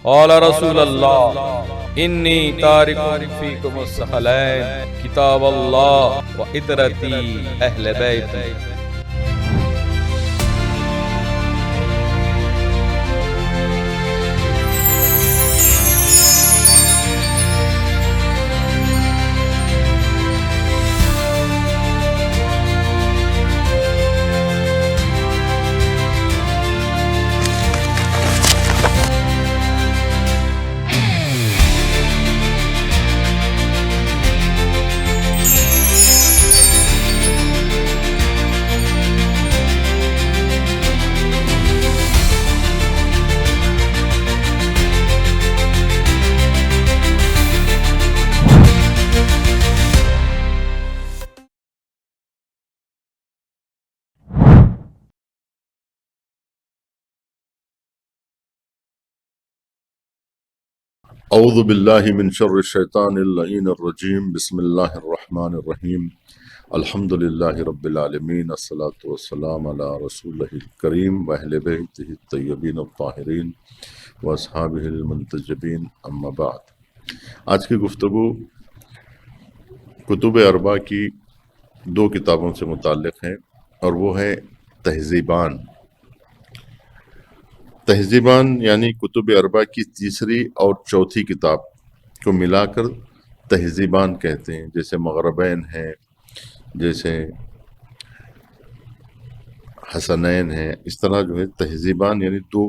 قال رسول اللہ انی تارک فیکم الثقلین کتاب اللہ و عطرتی اہل بیتی۔ اعوذ باللہ من شر الشیطان اللعین الرجیم، بسم اللہ الرحمن الرحیم، الحمد للہ رب العالمین، الصلاۃ والسلام علی رسولہ الکریم واہل بیتہ الطیبین الطاہرین واصحابہ المنتجبین، اما بعد۔ آج کی گفتگو کتب اربع کی دو کتابوں سے متعلق ہے، اور وہ ہے تہذیبان۔ تہذیبان یعنی کتب اربع کی تیسری اور چوتھی کتاب کو ملا کر تہذیبان کہتے ہیں، جیسے مغربین ہیں، جیسے حسنین ہیں۔ اس طرح جو ہے تہذیبان یعنی دو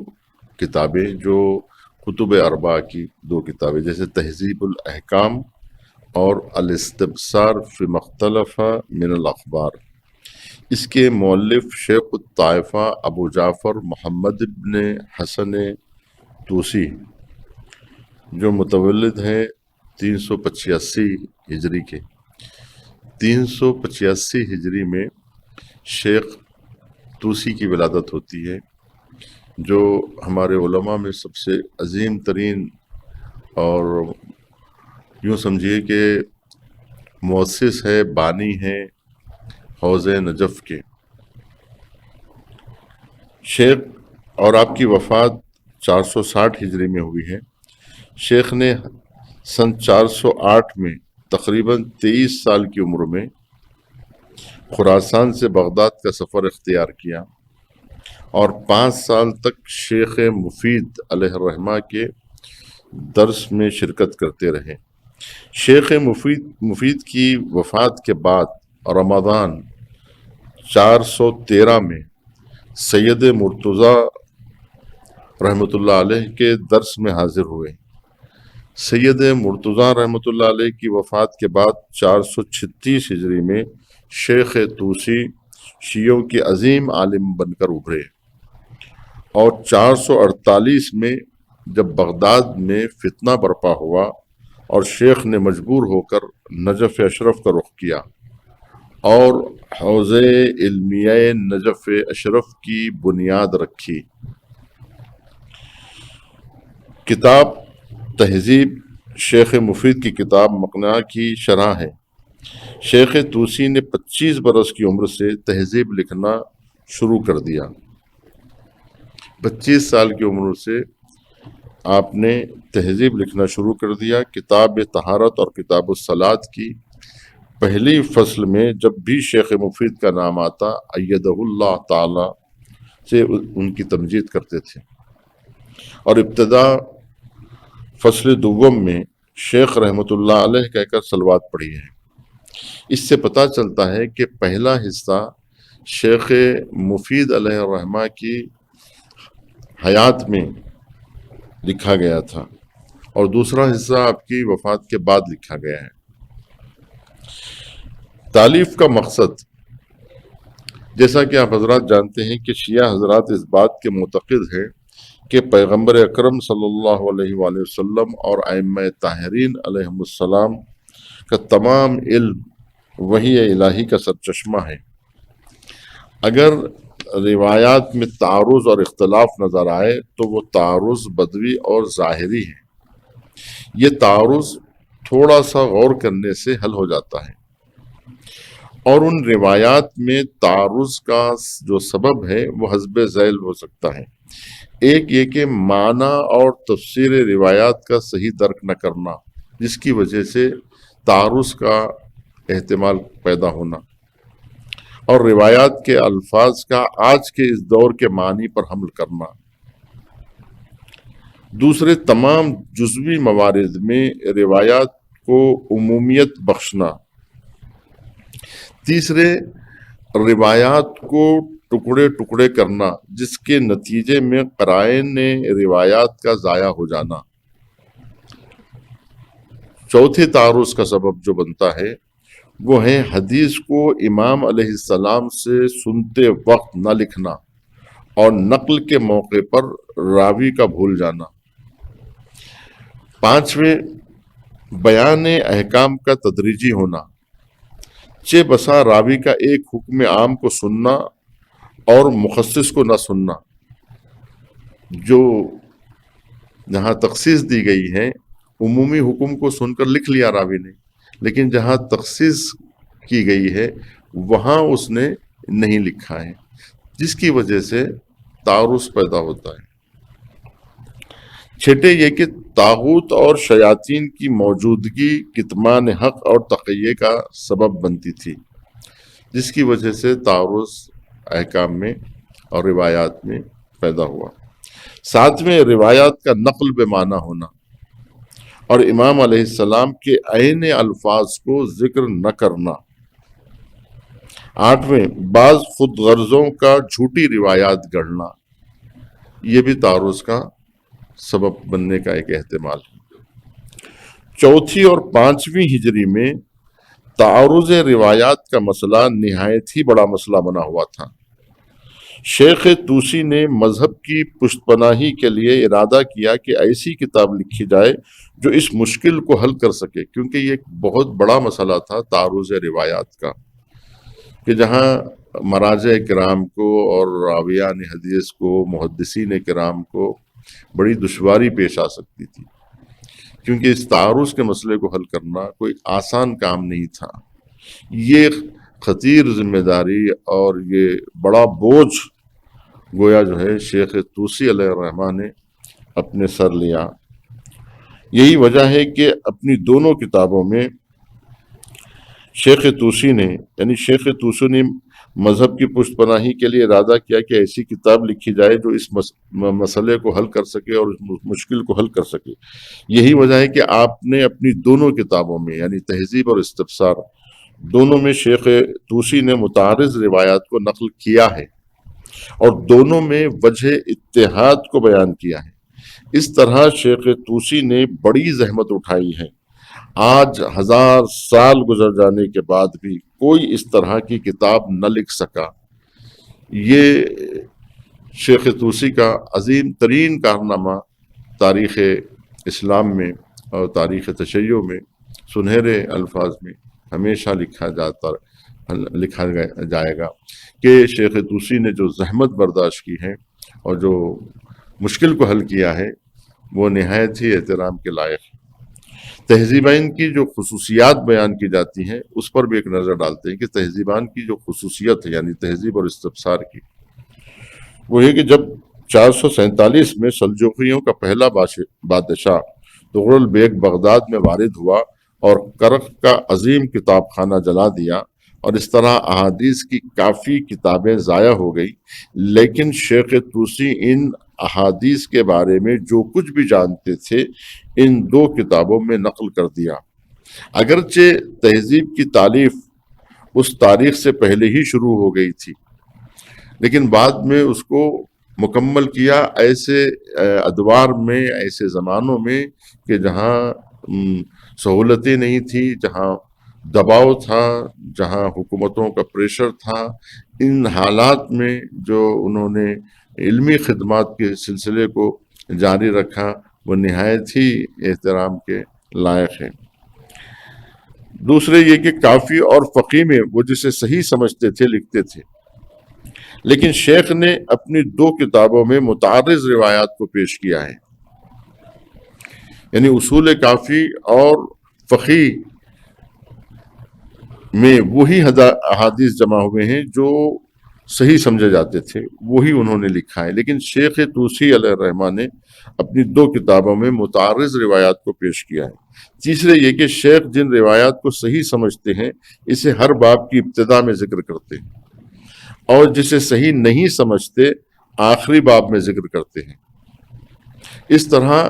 کتابیں جو کتب اربع کی دو کتابیں، جیسے تہذیب الاحکام اور الاستبصار فی مختلف من الاخبار۔ اس کے مؤلف شیخ الطائفہ ابو جعفر محمد بن حسن طوسی، جو متولد ہیں 385 ہجری کے۔ 385 ہجری میں شیخ طوسی کی ولادت ہوتی ہے، جو ہمارے علماء میں سب سے عظیم ترین اور یوں سمجھیے کہ مؤسس ہے، بانی ہے حوض نجف کے شیخ، اور آپ کی وفات 460 ہجری میں ہوئی ہے۔ شیخ نے سن 408 میں تقریباً 23 سال کی عمر میں خراسان سے بغداد کا سفر اختیار کیا، اور 5 سال تک شیخ مفید علیہ الرحمہ کے درس میں شرکت کرتے رہے۔ شیخ مفید کی وفات کے بعد رمضان 413 میں سید مرتضیٰ رحمۃ اللہ علیہ کے درس میں حاضر ہوئے۔ سید مرتضیٰ رحمۃ اللہ علیہ کی وفات کے بعد 436 ہجری میں شیخ طوسی شیعوں کے عظیم عالم بن کر ابھرے، اور 448 میں جب بغداد میں فتنہ برپا ہوا اور شیخ نے مجبور ہو کر نجف اشرف کا رخ کیا اور حوض علمیہ نجف اشرف کی بنیاد رکھی۔ کتاب تہذیب شیخ مفید کی کتاب مقنعہ کی شرح ہے۔ شیخ طوسی نے 25 برس کی عمر سے تہذیب لکھنا شروع کر دیا۔ 25 سال کی عمر سے آپ نے تہذیب لکھنا شروع کر دیا۔ کتاب طہارت اور کتاب الصلاۃ کی پہلی فصل میں جب بھی شیخ مفید کا نام آتا، ایدہ اللہ تعالی سے ان کی تمجید کرتے تھے، اور ابتدا فصل دوم میں شیخ رحمۃ اللہ علیہ کہہ کر صلوات پڑھی ہے۔ اس سے پتہ چلتا ہے کہ پہلا حصہ شیخ مفید علیہ الرحمہ کی حیات میں لکھا گیا تھا، اور دوسرا حصہ آپ کی وفات کے بعد لکھا گیا ہے۔ تالیف کا مقصد، جیسا کہ آپ حضرات جانتے ہیں کہ شیعہ حضرات اس بات کے معتقد ہیں کہ پیغمبر اکرم صلی اللہ علیہ وآلہ وسلم اور ائمہ طاہرین علیہم السلام کا تمام علم وحی الہی کا سرچشمہ ہے۔ اگر روایات میں تعارض اور اختلاف نظر آئے تو وہ تعارض بدوی اور ظاہری ہے۔ یہ تعارض تھوڑا سا غور کرنے سے حل ہو جاتا ہے، اور ان روایات میں تعارض کا جو سبب ہے وہ حسب ذیل ہو سکتا ہے۔ ایک یہ کہ معنی اور تفسیر روایات کا صحیح درک نہ کرنا، جس کی وجہ سے تعارض کا احتمال پیدا ہونا، اور روایات کے الفاظ کا آج کے اس دور کے معنی پر حمل کرنا۔ دوسرے، تمام جزوی موارد میں روایات کو عمومیت بخشنا۔ تیسرے، روایات کو ٹکڑے ٹکڑے کرنا، جس کے نتیجے میں قرائن روایات کا ضائع ہو جانا۔ چوتھے تعارض کا سبب جو بنتا ہے وہ ہے حدیث کو امام علیہ السلام سے سنتے وقت نہ لکھنا اور نقل کے موقع پر راوی کا بھول جانا۔ پانچویں، بیان احکام کا تدریجی ہونا، چہ بسا راوی کا ایک حکم عام کو سننا اور مخصص کو نہ سننا۔ جو جہاں تخصیص دی گئی ہے عمومی حکم کو سن کر لکھ لیا راوی نے، لیکن جہاں تخصیص کی گئی ہے وہاں اس نے نہیں لکھا ہے، جس کی وجہ سے تعارض پیدا ہوتا ہے۔ چھٹے، یہ کہ طاغوت اور شیاطین کی موجودگی کتمان حق اور تقیہ کا سبب بنتی تھی، جس کی وجہ سے تعارض احکام میں اور روایات میں پیدا ہوا۔ ساتویں، روایات کا نقل بے معنی ہونا اور امام علیہ السلام کے عین الفاظ کو ذکر نہ کرنا۔ آٹھویں، بعض خود غرضوں کا جھوٹی روایات گڑھنا، یہ بھی تعارض کا سبب بننے کا ایک احتمال ہے۔ چوتھی اور پانچویں ہجری میں تعارض روایات کا مسئلہ نہایت ہی بڑا مسئلہ بنا ہوا تھا۔ شیخ توسی نے مذہب کی پشت پناہی کے لیے ارادہ کیا کہ ایسی کتاب لکھی جائے جو اس مشکل کو حل کر سکے، کیونکہ یہ ایک بہت بڑا مسئلہ تھا تعارض روایات کا، کہ جہاں مراجع کرام کو اور راویان حدیث کو، محدثین کرام کو بڑی دشواری پیش آ سکتی تھی، کیونکہ اس تعارض کے مسئلے کو حل کرنا کوئی آسان کام نہیں تھا۔ یہ خطیر ذمہ داری اور یہ بڑا بوجھ گویا جو ہے شیخ توسی علیہ الرحمہ نے اپنے سر لیا۔ یہی وجہ ہے کہ اپنی دونوں کتابوں میں شیخ توسی نے مذہب کی پشت پناہی کے لیے ارادہ کیا کہ ایسی کتاب لکھی جائے جو اس مسئلے کو حل کر سکے اور اس مشکل کو حل کر سکے۔ یہی وجہ ہے کہ آپ نے اپنی دونوں کتابوں میں، یعنی تہذیب اور استبصار، دونوں میں شیخ توسی نے متعارض روایات کو نقل کیا ہے اور دونوں میں وجہ اتحاد کو بیان کیا ہے۔ اس طرح شیخ توسی نے بڑی زحمت اٹھائی ہے۔ آج 1000 سال گزر جانے کے بعد بھی کوئی اس طرح کی کتاب نہ لکھ سکا۔ یہ شیخ توسی کا عظیم ترین کارنامہ تاریخ اسلام میں اور تاریخ تشیع میں سنہرے الفاظ میں ہمیشہ لکھا جائے گا کہ شیخ توسی نے جو زحمت برداشت کی ہے اور جو مشکل کو حل کیا ہے وہ نہایت ہی احترام کے لائق ہے۔ تہذیبین کی جو خصوصیات بیان کی جاتی ہیں اس پر بھی ایک نظر ڈالتے ہیں کہ تہذیبان کی جو خصوصیت ہے، یعنی تہذیب اور استبصار کی، وہ یہ کہ جب 447 میں سلجوقیوں کا پہلا بادشاہ تغرل بیگ بغداد میں وارد ہوا اور کرخ کا عظیم کتاب خانہ جلا دیا، اور اس طرح احادیث کی کافی کتابیں ضائع ہو گئی، لیکن شیخ توسی ان احادیث کے بارے میں جو کچھ بھی جانتے تھے ان 2 کتابوں میں نقل کر دیا۔ اگرچہ تہذیب کی تالیف اس تاریخ سے پہلے ہی شروع ہو گئی تھی، لیکن بعد میں اس کو مکمل کیا ایسے ادوار میں، ایسے زمانوں میں کہ جہاں سہولتیں نہیں تھی، جہاں دباؤ تھا، جہاں حکومتوں کا پریشر تھا۔ ان حالات میں جو انہوں نے علمی خدمات کے سلسلے کو جاری رکھا وہ نہایت ہی احترام کے لائق ہے۔ دوسرے یہ کہ کافی اور فقی میں وہ جسے صحیح سمجھتے تھے لکھتے تھے، لیکن شیخ نے اپنی 2 کتابوں میں متعارض روایات کو پیش کیا ہے، یعنی اصول کافی اور فقی میں وہی احادیث جمع ہوئے ہیں جو صحیح سمجھے جاتے تھے وہی انہوں نے لکھا ہے، لیکن شیخ طوسی علیہ الرحمہ نے اپنی 2 کتابوں میں متعارض روایات کو پیش کیا ہے۔ تیسرے یہ کہ شیخ جن روایات کو صحیح سمجھتے ہیں اسے ہر باب کی ابتدا میں ذکر کرتے ہیں، اور جسے صحیح نہیں سمجھتے آخری باب میں ذکر کرتے ہیں۔ اس طرح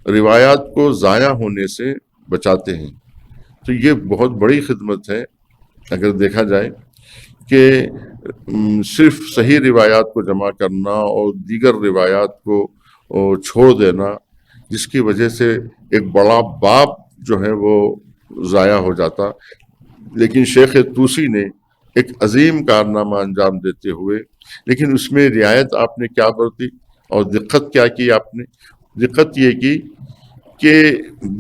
روایات کو ضائع ہونے سے بچاتے ہیں۔ تو یہ بہت بڑی خدمت ہے اگر دیکھا جائے کہ صرف صحیح روایات کو جمع کرنا اور دیگر روایات کو چھوڑ دینا، جس کی وجہ سے ایک بڑا باب جو ہے وہ ضائع ہو جاتا۔ لیکن شیخ طوسی نے ایک عظیم کارنامہ انجام دیتے ہوئے، لیکن اس میں رعایت آپ نے کیا برتی اور دقت کیا کی؟ آپ نے دقت یہ کی کہ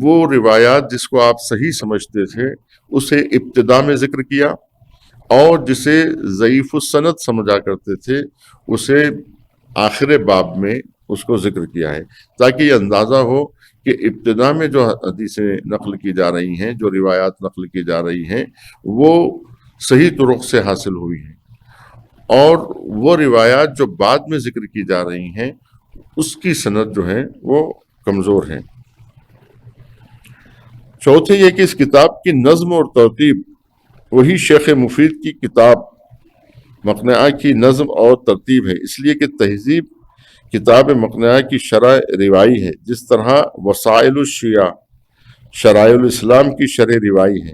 وہ روایات جس کو آپ صحیح سمجھتے تھے اسے ابتدا میں ذکر کیا، اور جسے ضعیف السند سمجھا کرتے تھے اسے آخر باب میں اس کو ذکر کیا ہے، تاکہ یہ اندازہ ہو کہ ابتدا میں جو حدیثیں نقل کی جا رہی ہیں، جو روایات نقل کی جا رہی ہیں، وہ صحیح طرق سے حاصل ہوئی ہیں، اور وہ روایات جو بعد میں ذکر کی جا رہی ہیں اس کی سند جو ہے وہ کمزور ہے۔ چوتھے یہ کہ اس کتاب کی نظم اور ترتیب وہی شیخ مفید کی کتاب مقنعہ کی نظم اور ترتیب ہے، اس لیے کہ تہذیب کتاب مقنعہ کی شرح روائی ہے، جس طرح وسائل الشیعہ شرائع الاسلام کی شرح روائی ہے۔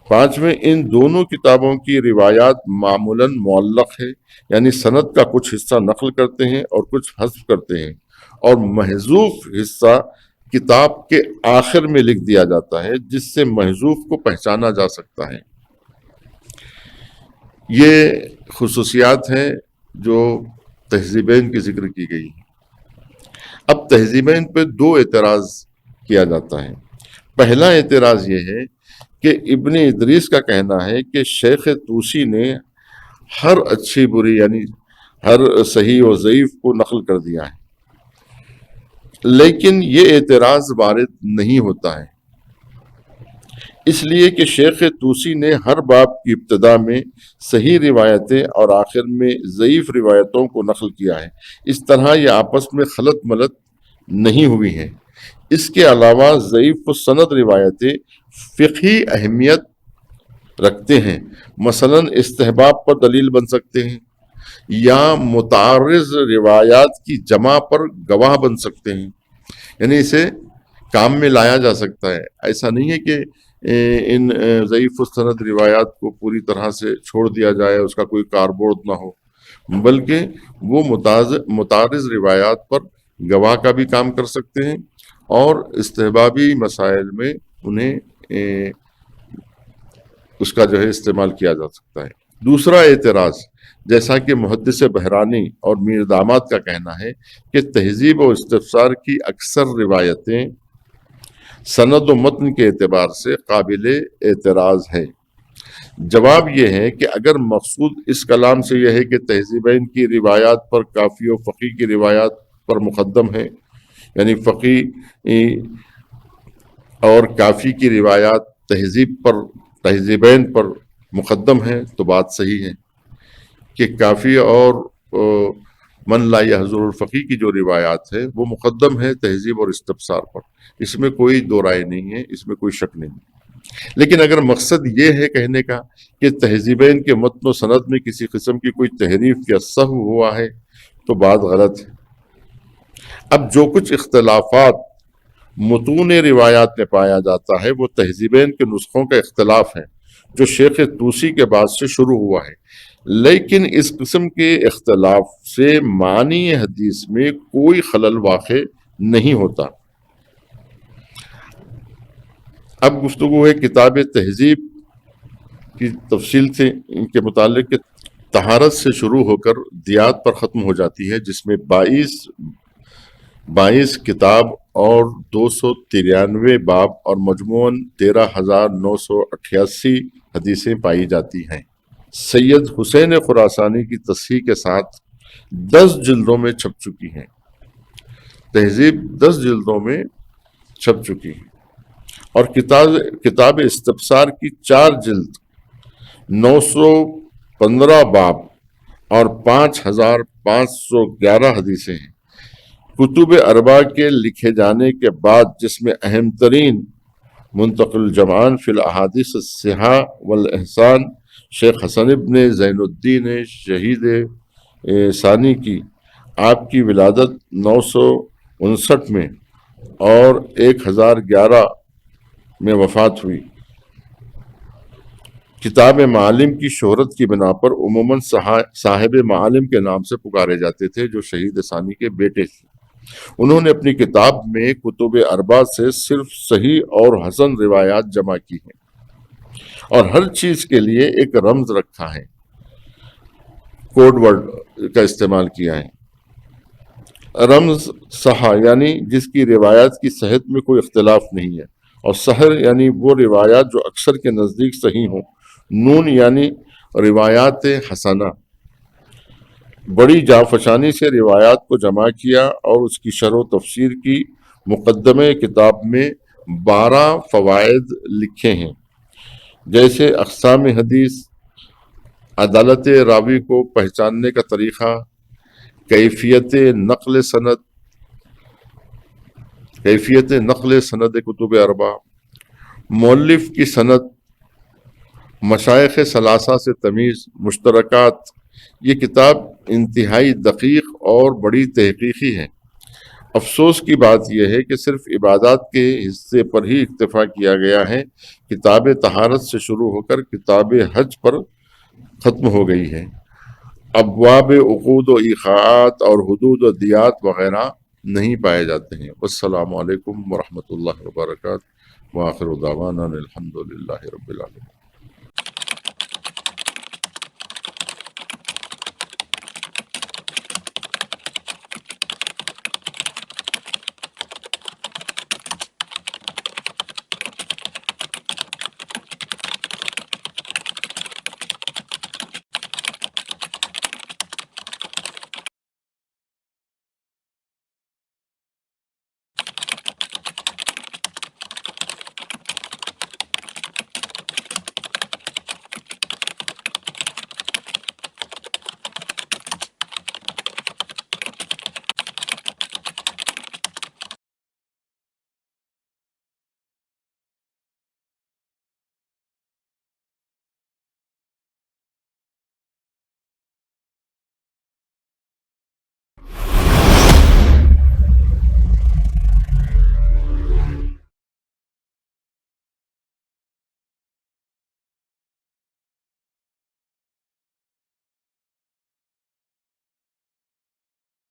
پانچویں، ان دونوں کتابوں کی روایات معمولاً معلق ہے، یعنی سند کا کچھ حصہ نقل کرتے ہیں اور کچھ حذف کرتے ہیں، اور محذوف حصہ کتاب کے آخر میں لکھ دیا جاتا ہے، جس سے محذوف کو پہچانا جا سکتا ہے۔ یہ خصوصیات ہیں جو تہذیبین کی ذکر کی گئی ہیں۔ اب تہذیبین پہ 2 اعتراض کیا جاتا ہے۔ پہلا اعتراض یہ ہے کہ ابن ادریس کا کہنا ہے کہ شیخ طوسی نے ہر اچھی بری یعنی ہر صحیح و ضعیف کو نقل کر دیا ہے، لیکن یہ اعتراض وارد نہیں ہوتا ہے، اس لیے کہ شیخ طوسی نے ہر باب کی ابتدا میں صحیح روایتیں اور آخر میں ضعیف روایتوں کو نقل کیا ہے۔ اس طرح یہ آپس میں خلط ملط نہیں ہوئی ہیں۔ اس کے علاوہ ضعیف السند روایتیں فقہی اہمیت رکھتے ہیں، مثلا استحباب پر دلیل بن سکتے ہیں، یا متعارض روایات کی جمع پر گواہ بن سکتے ہیں، یعنی اسے کام میں لایا جا سکتا ہے۔ ایسا نہیں ہے کہ ان ضعیف السند روایات کو پوری طرح سے چھوڑ دیا جائے، اس کا کوئی کاربورد نہ ہو، بلکہ وہ متعارض روایات پر گواہ کا بھی کام کر سکتے ہیں، اور استحبابی مسائل میں انہیں اس کا جو ہے استعمال کیا جا سکتا ہے۔ دوسرا اعتراض، جیسا کہ محدث بحرانی اور میر داماد کا کہنا ہے کہ تہذیب و استفسار کی اکثر روایتیں سند و متن کے اعتبار سے قابل اعتراض ہے۔ جواب یہ ہے کہ اگر مقصود اس کلام سے یہ ہے کہ تہذیبین کی روایات پر کافی و فقی کی روایات پر مقدم ہے، یعنی فقی اور کافی کی روایات تہذیبین پر مقدم ہیں، تو بات صحیح ہے کہ کافی اور من لا یحضر الفقی کی جو روایات ہے وہ مقدم ہے تہذیب اور استفسار پر، اس میں کوئی دو رائے نہیں ہے، اس میں کوئی شک نہیں۔ لیکن اگر مقصد یہ ہے کہنے کا کہ تہذیبین کے متن و سند میں کسی قسم کی کوئی تحریف یا سہو ہوا ہے تو بات غلط ہے۔ اب جو کچھ اختلافات متون روایات میں پایا جاتا ہے وہ تہذیبین کے نسخوں کا اختلاف ہے جو شیخ طوسی کے بعد سے شروع ہوا ہے، لیکن اس قسم کے اختلاف سے معنی حدیث میں کوئی خلل واقع نہیں ہوتا۔ اب گفتگو ہے کتاب تہذیب کی تفصیل سے ان کے متعلق کہ طہارت سے شروع ہو کر دیات پر ختم ہو جاتی ہے، جس میں 22 کتاب اور 293 باب اور مجموعاً 13,988 حدیثیں پائی جاتی ہیں۔ سید حسین خراسانی کی تصحیح کے ساتھ 10 جلدوں میں چھپ چکی ہیں۔ تہذیب 10 جلدوں میں چھپ چکی ہے، اور کتاب استفسار کی 4 جلد 915 باب اور 5511 حدیثیں ہیں۔ کتب اربع کے لکھے جانے کے بعد جس میں اہم ترین منتقل الجمعان فی الاحادیث الصحاح والاحسان شیخ حسن ابن زین الدین شہید ثانی کی، آپ کی ولادت 959 میں اور 1011 میں وفات ہوئی۔ کتاب معالم کی شہرت کی بنا پر عموماً صاحب معالم کے نام سے پکارے جاتے تھے، جو شہید ثانی کے بیٹے تھے۔ انہوں نے اپنی کتاب میں کتب اربع سے صرف صحیح اور حسن روایات جمع کی ہیں اور ہر چیز کے لیے ایک رمز رکھا ہے، کوڈ ورڈ کا استعمال کیا ہے۔ رمز صحا یعنی جس کی روایات کی صحت میں کوئی اختلاف نہیں ہے، اور سحر یعنی وہ روایات جو اکثر کے نزدیک صحیح ہوں۔ نون یعنی روایات حسنہ، بڑی جافشانی سے روایات کو جمع کیا اور اس کی شرح و تفسیر کی۔ مقدمے کتاب میں 12 فوائد لکھے ہیں، جیسے اقسام حدیث، عدالت راوی کو پہچاننے کا طریقہ، کیفیت نقل سند کتب اربع، مؤلف کی سند، مشائخ ثلاثہ سے تمیز، مشترکات۔ یہ کتاب انتہائی دقیق اور بڑی تحقیقی ہے۔ افسوس کی بات یہ ہے کہ صرف عبادات کے حصے پر ہی اکتفا کیا گیا ہے، کتاب طہارت سے شروع ہو کر کتاب حج پر ختم ہو گئی ہے۔ ابواب عقود و ایقاعات اور حدود و دیات وغیرہ نہیں پائے جاتے ہیں۔ والسلام علیکم ورحمۃ اللہ وبرکاتہ، وآخر دعوانا الحمد للہ رب العالمین۔